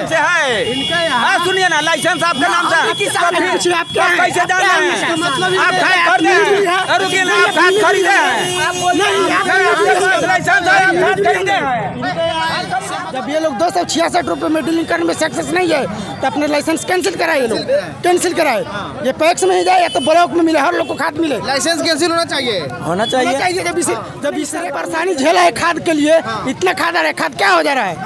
नाम से है। सुनिए ना, लाइसेंस आपके नाम से कैसे जान रहे हैं? आप खाद खरीदे, रुकिए ना, आप खाद खरीदे हैं। जब ये लोग 266 रुपये में डीलिंग करने में सक्सेस नहीं है तो अपने लाइसेंस कैंसिल कराए, ये लोग कैंसिल कराए। ये पैक्स में ही जाए या तो ब्लॉक में मिले, हर लोग को खाद मिले। लाइसेंस कैंसिल होना चाहिए, होना चाहिए। जब इससे परेशानी झेला है खाद के लिए, इतना खाद आ रहा है, खाद क्या हो जा रहा है?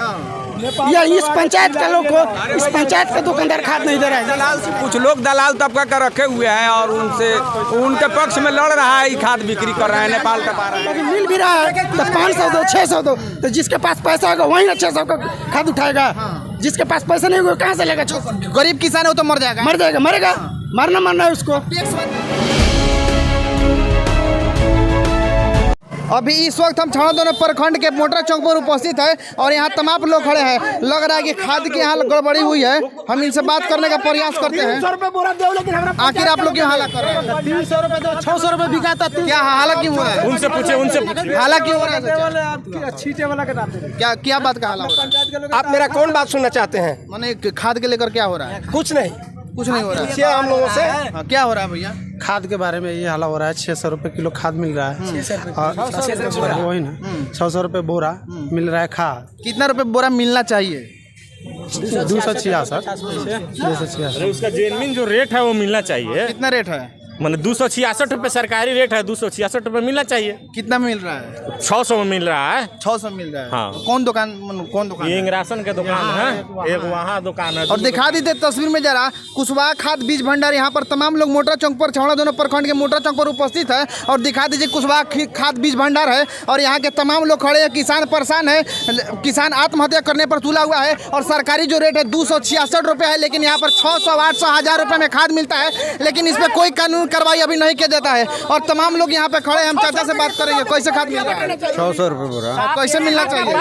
या इस पंचायत का लोग को, इस पंचायत का दुकानदार खाद नहीं दे रहा है। दलाल से कुछ लोग दलाल तबका का रखे हुए हैं और उनके पक्ष में लड़ रहा है, खाद बिक्री कर रहे हैं, नेपाल टपा रहे हैं। मिल भी रहा है तो 500 दो, 600 दो, तो जिसके पास पैसा होगा वही ना 600 का खाद उठाएगा। जिसके पास पैसा नहीं होगा कहाँ से लेगा? गरीब किसान है वो तो मर जाएगा, मरेगा, मरना है उसको। अभी इस वक्त हम छाना दोनों प्रखंड के मोटर चौक पर उपस्थित है और यहाँ तमाम लोग खड़े हैं। लग रहा है कि खाद की यहाँ गड़बड़ी हुई है। हम इनसे बात करने का प्रयास करते हैं। आखिर आप लोग क्यों हाला कर रहे हैं? 300 रुपये दो, 600 रुपये बिकाता। क्या हाला क्यों हो रहा है? उनसे पूछे हाला क्यों हो रहा है? छीटे वाला के नाते क्या बात का हाला हो रहा है? आप मेरा कौन बात सुनना चाहते हैं? माने खाद के लेकर क्या हो रहा है? कुछ नहीं हो रहा है। हम लोगों से क्या हो रहा है भैया? खाद के बारे में ये हाला हो रहा है। 600 रुपये किलो खाद मिल रहा है और वही ना 600 रुपये बोरा मिल रहा है खाद। कितना रुपए बोरा मिलना चाहिए? 266। उसका जेनविन जो रेट है वो मिलना चाहिए। कितना रेट है? मतलब 266 रुपये सरकारी रेट है, 266 रुपये मिलना चाहिए। कितना मिल रहा है? 600 में मिल रहा है। 600 मिल रहा है। हाँ। कौन दुकान ये राशन के दुकान है, एक वहाँ दुकान है। और दिखा दीजिए तस्वीर में जरा, कुशवाहा खाद बीज भंडार। यहाँ पर तमाम लोग मोटर चौक पर, छावड़ा दोनों प्रखंड के मोटर चौक पर उपस्थित है और दिखा दीजिए कुशवाहा खाद बीज भंडार है और यहाँ के तमाम लोग खड़े हैं। किसान परेशान है, किसान आत्महत्या करने पर तुला हुआ है और सरकारी जो रेट है 266 रुपये है, लेकिन यहाँ पर 600, 800, 1000 रुपये में खाद मिलता है, लेकिन इस पर कोई कानून कार्रवाई अभी नहीं किया जाता है। और तमाम लोग यहाँ पे खड़े हैं। हम चाचा से बात करेंगे, कैसे खाद मिल रहा है? 600 रुपये बोरा कैसे मिलना चाहिए?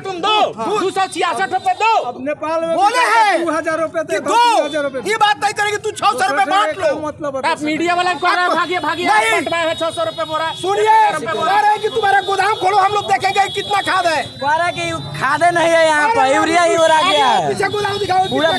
तुम दो 266 रुपये दो। नेपाल में बोले हैं 2000 रुपये दे, 2000 रुपये। ये बात नहीं करेगी, तू 600 रुपये बांट लो। मतलब आप मीडिया वाला भागिए 600 रुपये बोरा। सुनिए, कह रहे हैं कि तुम्हारा गोदाम खोलो, हम लोग देखेंगे कितना खाद है। खादे नहीं है यहाँ पर, यूरिया ही हो रहा है। पीछे गोदाम दिखाओ, पूरा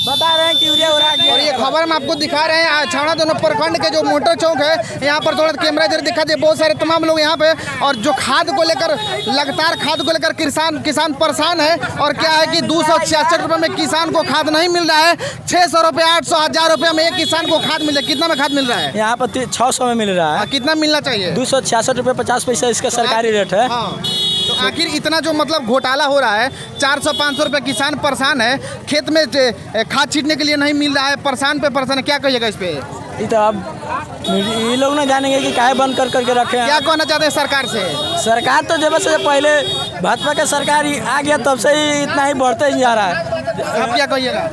बता रहे हैं कि यूरिया हो रहा है। और ये खबर हम आपको दिखा रहे हैं छावड़ा दोनों प्रखंड के जो मोटर चौक है, यहाँ पर थोड़ा कैमरा इधर दिखा दे। बहुत सारे तमाम लोग यहाँ पे, और जो खाद को लेकर लगातार खाद को लेकर किसान परेशान है। और क्या है कि 266 रुपये में किसान को खाद नहीं मिल रहा है। 600 रुपये, 800, 1000 रुपये में एक किसान को खाद मिले। कितना में खाद मिल रहा है? यहाँ पर 600 में मिल रहा है। कितना मिलना चाहिए? 266 रुपये 50 पैसा इसका सरकारी रेट है। तो आखिर इतना जो मतलब घोटाला हो रहा है, 400-500 रुपये किसान परेशान है, खेत में खाद छीटने के लिए नहीं मिल रहा है, परेशान पे परेशान है। क्या कहिएगा इस पे? ये तो अब ये लोग ना जानेंगे कि काहे बंद कर करके रखे हैं। क्या कहना चाहते हैं सरकार से? सरकार तो जब से पहले भाजपा का सरकार आ गया तब से ही इतना ही बढ़ते ही जा रहा है। आप क्या कहिएगा?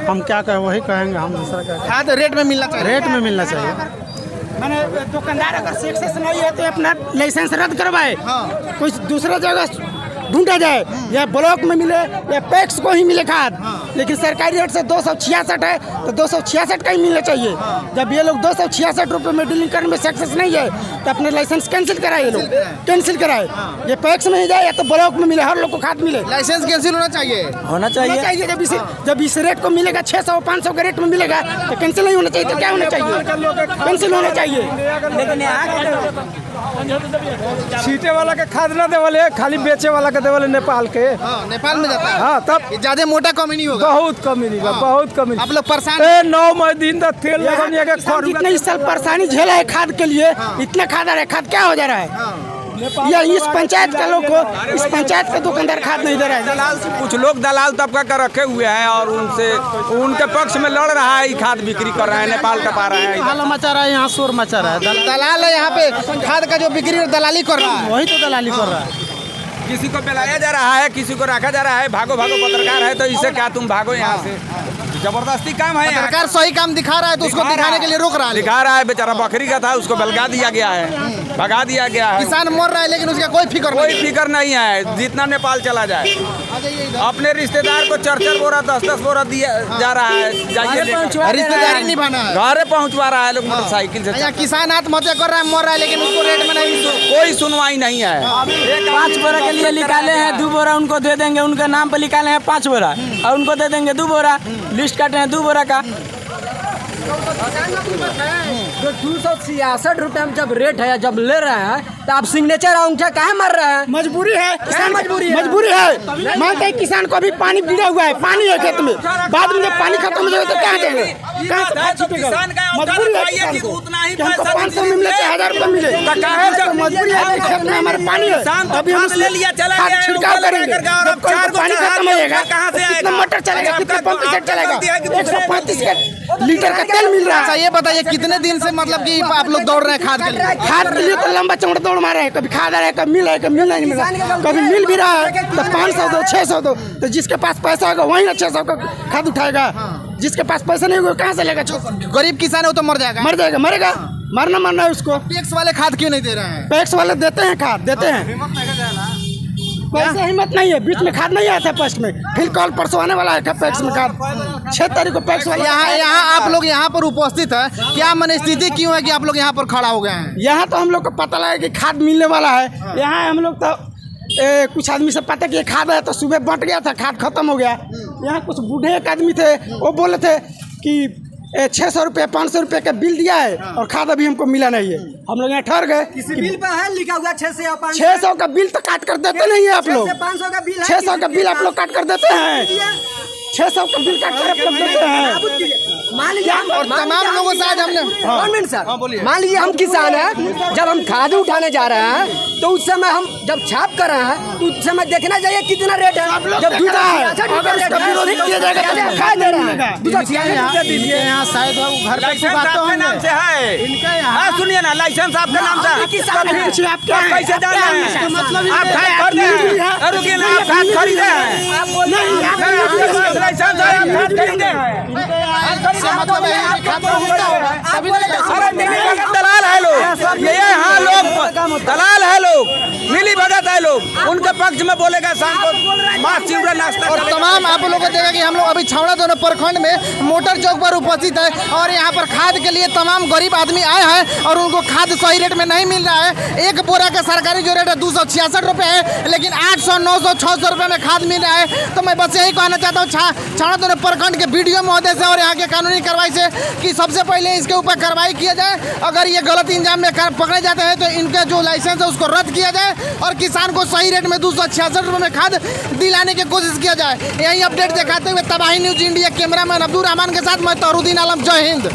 हम क्या कहें, वही कहेंगे हम। सरकार खाद रेट में मिलना चाहिए। रेट में मिलना चाहिए। मैंने दुकानदार अगर सक्सेस नहीं है तो अपना लाइसेंस रद्द करवाए, कोई दूसरा जगह ढूंढा जाए, या ब्लॉक में मिले या पैक्स को ही मिले खाद। लेकिन सरकारी रेट से 266 है तो 266 का ही मिलना चाहिए। जब ये लोग 266 रुपये में डीलिंग करने में सक्सेस नहीं है तो अपने लाइसेंस कैंसिल कराए, ये लोग कैंसिल कराए। ये पैक्स में ही जाए या तो ब्लॉक में मिले, हर लोग को खाद मिले। लाइसेंस कैंसिल होना चाहिए। जब इस रेट को मिलेगा, 600, 500 के रेट में मिलेगा तो कैंसिल नहीं होना चाहिए। तो क्या होना चाहिए? कैंसिल होना चाहिए। लेकिन यहाँ छीटे वाला के खाद ना देवले, खाली बेचे वाला के देवले नेपाल के। नेपाल में जाता है। हाँ, तब ज्यादा मोटा कमी नहीं होगा। बहुत कमी नहीं, बहुत कमी। आप लोग परेशान 9 दिन तक तेल लगाने के इतना इस साल परेशानी झेला है खाद के लिए, इतना खाद आ रहा है, खाद क्या हो जा रहा है? या इस पंचायत का लोग को, इस पंचायत का दुकानदार खाद नहीं दे रहा है। दलाल से कुछ लोग दलाल तबका का रखे हुए हैं और उनके पक्ष में लड़ रहा है, खाद बिक्री कर रहे हैं, नेपाल टपा रहे हैं। हल्ला मचा रहा है, यहाँ शोर मचा रहा है। दलाल है यहाँ पे, खाद का जो बिक्री दलाली कर रहा है, वही तो दलाली कर रहा है। किसी को बेलाया जा रहा है, किसी को रखा जा रहा है। भागो पत्रकार है तो इससे क्या तुम भागो यहाँ से? जबरदस्ती काम है। सरकार सही काम दिखा रहा है तो उसको दिखाने के लिए रोक रहा है। दिखा रहा है, बेचारा बकरी का था, उसको बलगा दिया गया है। भगा दिया गया है। किसान मर रहा है लेकिन उसका कोई फिक्र कोई नहीं। फिक्र नहीं है, जितना नेपाल चला जाए। अपने रिश्तेदार को 4-4 बोरा 10-10 बोरा दिया जा रहा है, जाइए लेकर। रिश्तेदारी निभाना है। घरे पहुंचवा रहा है लोग मोटरसाइकिल से। यहाँ किसान आत्महत्या कर रहा है, मर रहा है, लेकिन उसको रेट में नहीं। कोई सुनवाई नहीं है। 5 बोरा के लिए निकाले हैं, 2 बोरा उनको दे देंगे, उनके नाम पे निकाले हैं 5 बोरा और उनको दे देंगे 2 बोरा। लिस्ट काटे हैं 2 बोरा का। जो 266 रुपये में जब रेट है, जब ले रहे हैं तो आप सिग्नेचर अंगूठा काहे मार रहे हैं? मजबूरी है, किसान मजबूरी है? मजबूरी है। मानते हैं किसान को अभी पानी गिरा हुआ है, पानी है खेत में, बाद में जब पानी खत्म हो जाएगा तो कहाँ जाएगा? कहाँ से खाद छीटेगा? मजबूरी है किसान को कि हमको 500 में मिले 1000 रुपये मिले। मजबूरी है कि खेत में हमारे पानी है, अभी हम खाद छिड़काव करेंगे। जब कोई पानी खत्म हो जाएगा, कितना मोटर चलेगा, कितना पंप सेट चलेगा? 135 लीटर का तेल मिल रहा अच्छा है। ये बताइए कितने दिन से मतलब कि आप लोग दौड़ रहे हैं खाद के लिए? खाद के लिए तो लंबा चौड़ा दौड़ मारे हैं, कभी खाद आ रहा है, कभी मिल रहा है, कभी मिल नहीं मिल रहा है। कभी मिल भी रहा है तो 500 दो 600 दो, तो जिसके पास पैसा होगा वही ना 600 का खाद उठाएगा। जिसके पास पैसा नहीं होगा कहाँ से लेगा? गरीब किसान है वो तो मर जाएगा। मर जाएगा, मरेगा, मरना है उसको। टैक्स वाले खाद क्यों नहीं दे रहे हैं? पैक्स वाले देते हैं खाद, देते हैं। पैसे हिम्मत नहीं है, बीच में खाद नहीं आया था पैक्स में, फिर कल परसों आने वाला है पैक्स में खाद। 6 तारीख को पैक्स वाले यहाँ आप लोग यहाँ पर उपस्थित है, क्या मन स्थिति क्यों है कि आप लोग यहाँ पर खड़ा हो गए हैं? यहाँ तो हम लोग को पता लगा कि खाद मिलने वाला है। यहाँ हम लोग तो कुछ आदमी से पता कि खाद है, तो सुबह बंट गया था, खाद खत्म हो गया। यहाँ कुछ बूढ़े एक आदमी थे, वो बोले थे कि 600 रुपये 500 रुपये का बिल दिया है और खाद अभी हमको मिला नहीं है। हम लोग यहाँ ठहर गए। बिल पे है लिखा हुआ 600 या 500। 600 का बिल तो काट कर देते नहीं है आप लोग। 500 का बिल है। 600 का बिल आप लोग काट कर देते हैं। 600 का बिल काट कर आप लोग देते हैं। मान लीजिए और तमाम लोगों से आज हमने 1 मिनट सर, मान लीजिए हम किसान हैं, जब हम खाद उठाने जा रहे हैं तो उस समय हम जब छाप कर रहे हैं तो उस समय देखना चाहिए कितना रेट है। जब देखना है, अगर उसका विरोधी किया जाएगा तो खाद नहीं मिलेगा। 266 यहाँ शायद वो घर पे लाइसेंस आपके नाम से है। हाँ सुनिए ना, लाइसेंस आपके नाम से है। कैसे जाना है? आप खाद खरीदे हैं? रुकिए ना, आप खाद खरीदे हैं? लाइसेंस है, आप खाद खरीदे हैं? मतलब दलाल है लोग, ये हाँ लोग दलाल है लोग, मिली भगत है लोग। उनके पक्ष में बोलेगा शाम को मांस चिवड़ा नाश्ता। और तमाम आप लोगों को देखा कि हम लोग अभी छावड़ा दोनों प्रखंड में मोटर चौक पर उपस्थित है और यहाँ पर खाद के लिए तमाम गरीब आदमी आए हैं और उनको खाद सही रेट में नहीं मिल रहा है। एक बोरा का सरकारी जो रेट है 266 रुपये है, लेकिन 800 900 600 रुपये में खाद मिल रहा है। तो मैं बस यही कहना चाहता हूँ छावड़ा दोनों प्रखंड के BDO महोदय से और यहाँ के कानूनी कार्रवाई से कि सबसे पहले इसके ऊपर कार्रवाई किया जाए। अगर ये गलत इंजाम में पकड़े जाते हैं तो इनका जो लाइसेंस है उसको रद्द किया जाए और किसान को सही रेट में 266 रुपये में खाद दिलाने की कोशिश किया जाए। यही अपडेट दिखाते हुए तबाही news India cameraman Abdul Rahman के साथ मैं तहरुद्दीन आलम। जय हिंद।